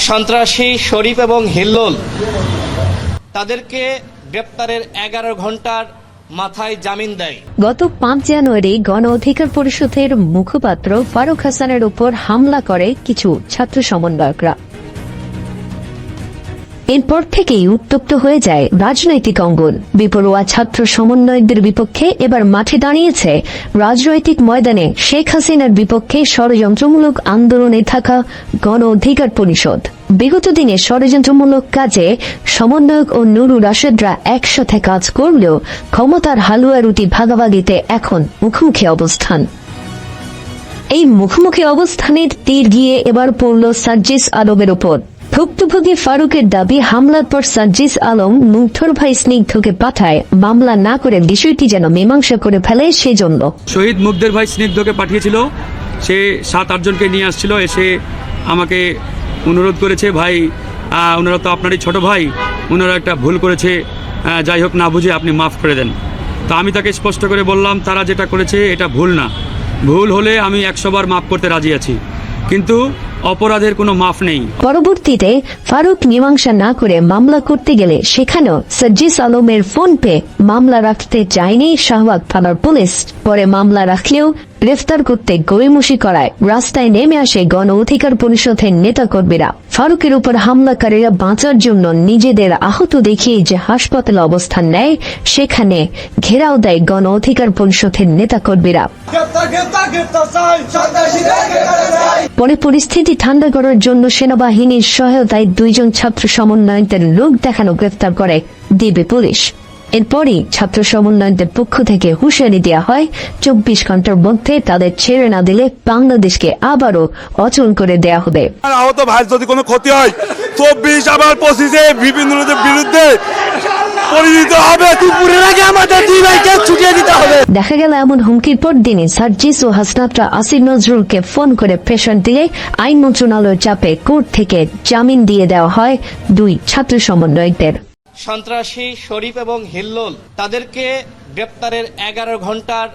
সন্ত্রাসী শরীফ এবং হিল্লোল তাদেরকে গ্রেপ্তারের 11 ঘন্টার মাথায় জামিন দেয়। গত 5 জানুয়ারি গণ অধিকার পরিষদের মুখপাত্র ফারুক হাসানের উপর হামলা করে কিছু ছাত্র সমন্বয়করা। এরপর থেকেই উত্তপ্ত হয়ে যায় রাজনৈতিক অঙ্গন। বেপরোয়া ছাত্র সমন্বয়কদের বিপক্ষে এবার মাঠে দাঁড়িয়েছে রাজনৈতিক ময়দানে শেখ হাসিনার বিপক্ষে ষড়যন্ত্রমূলক আন্দোলনে থাকা গণ অধিকার পরিষদ। বিগত দিনে ষড়যন্ত্রমূলক কাজে সমন্বয়ক ও নুরুল রাশেদরা একসাথে কাজ করলেও ক্ষমতার হালুয়া রুটি ভাগাভাগিতে এখন মুখোমুখি অবস্থান। এই মুখোমুখি অবস্থানের তীর গিয়ে এবার পড়ল সার্জিস আলমের উপর। ভুক্তভোগী ফারুকের দাবি, হামলার পর সার্জিস আলম মুগ্ধর ভাই স্নিগ্ধকে পাঠায় মামলা না করে বিষয়টি যেন মীমাংসা করে ফেলে। সেজন্য শহীদ মুগ্ধের ভাই স্নিগ্ধকে পাঠিয়েছিল। সে 7-8 জনকে নিয়ে আসছিল। এসে আমাকে অনুরোধ করেছে, ভাই ওনারা তো আপনারই ছোট ভাই, ওনারা একটা ভুল করেছে, যাই হোক না বুঝে আপনি মাফ করে দেন। তো আমি তাকে স্পষ্ট করে বললাম, তারা যেটা করেছে এটা ভুল না, ভুল হলে আমি 100 বার মাফ করতে রাজি আছি, কিন্তু অপরাধের কোনো মাফ নেই। পরবর্তীতে ফারুক মীমাংসা না করে মামলা করতে গেলে সেখানেও সার্জিস আলমের ফোন পেয়ে মামলা রাখতে চায়নি শাহবাগ থানার পুলিশ। পরে মামলা রাখলেও গ্রেফতার করতে গড়িমসি করায় রাস্তায় নেমে আসে গণ অধিকার পরিষদের নেতাকর্মীরা। ফারুকের উপর হামলাকারীরা বাঁচার জন্য নিজেদের আহত দেখিয়ে যে হাসপাতালে অবস্থান নেয়, সেখানে ঘেরাও দেয় গণ অধিকার পরিষদের নেতাকর্মীরা। পরে পরিস্থিতি ঠান্ডা করার জন্য সেনাবাহিনীর সহায়তায় 2 জন ছাত্র সমন্বয়কদের লোক দেখানো গ্রেফতার করে ডিবি পুলিশ। এরপরই ছাত্র সমন্বয়কদের পক্ষ থেকে হুঁশিয়ারি দেওয়া হয়, 24 ঘন্টার মধ্যে তাদের ছেড়ে না দিলে বাংলাদেশকে আবারও অচল করে দেয়া হবে। আহত ভাই যদি কোনো ক্ষতি হয় 24 আবার 25-এ বিভিন্ন বিরুদ্ধে দেখা গেল এমন হুমকির পর দিনই সার্জিস ও হাসনাতরা আসির নজরুলকে ফোন করে প্রেশার দিয়ে আইন মন্ত্রণালয়ের চাপে কোর্ট থেকে জামিন দিয়ে দেওয়া হয় 2 ছাত্র সমন্বয়কদের। সন্ত্রাসী শরীফ এবং হিল্লোল তাদেরকে গ্রেপ্তারের 11 ঘন্টার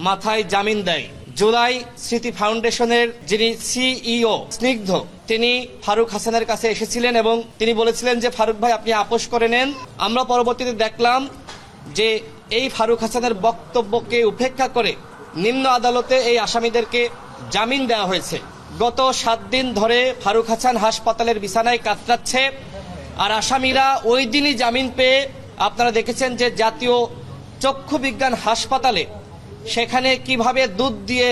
মাথায় জামিন দেয়। জুলাই স্মৃতি ফাউন্ডেশনের যিনি সিইও স্নিগ্ধ, তিনি ফারুক হাসানের কাছে এসেছিলেন এবং তিনি বলেছিলেন যে ফারুক ভাই আপনি আপোষ করে নেন। আমরা পরবর্তীতে দেখলাম যে এই ফারুক হাসানের বক্তব্যকে উপেক্ষা করে নিম্ন আদালতে এই আসামিদেরকে জামিন দেওয়া হয়েছে। গত 7 দিন ধরে ফারুক হাসান হাসপাতালের বিছানায় কাতরাচ্ছে, আর আসামিরা ওই দিনই জামিন পেয়ে আপনারা দেখেছেন যে জাতীয় চক্ষু বিজ্ঞান হাসপাতালে সেখানে কিভাবে দুধ দিয়ে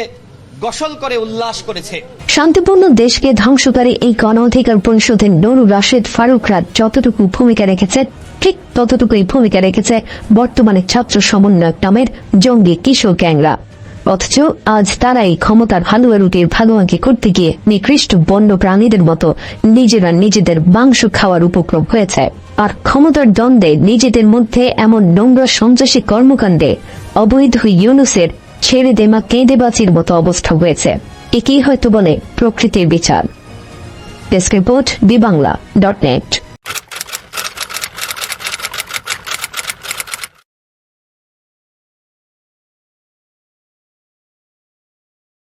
গোসল করে উল্লাস করেছে। শান্তিপূর্ণ দেশকে ধ্বংসকারী এই গণ অধিকার পরিষদের নুরুল রাশেদ ফারুকরা যতটুকু ভূমিকা রেখেছে, ঠিক ততটুকুই ভূমিকা রেখেছে বর্তমানে ছাত্র সমন্বয়ক নামের জঙ্গি কিশোর গ্যাংরা। অথচ আজ তারাই ক্ষমতার হালুয়া রুটির ভাগাভাগি করতে গিয়ে নিকৃষ্ট বন্য প্রাণীদের মতো নিজেরা নিজেদের মাংস খাওয়ার উপক্রম হয়েছে। আর ক্ষমতার দ্বন্দ্বে নিজেদের মধ্যে এমন নোংরা সন্ত্রাসী কর্মকাণ্ডে অবৈধ ইউনুসের ছেড়ে দেমা কেঁদে বাঁচির মতো অবস্থা হয়েছে। একেই হয়তো বলে প্রকৃতির বিচার। Desk report, বিবাংলা.net।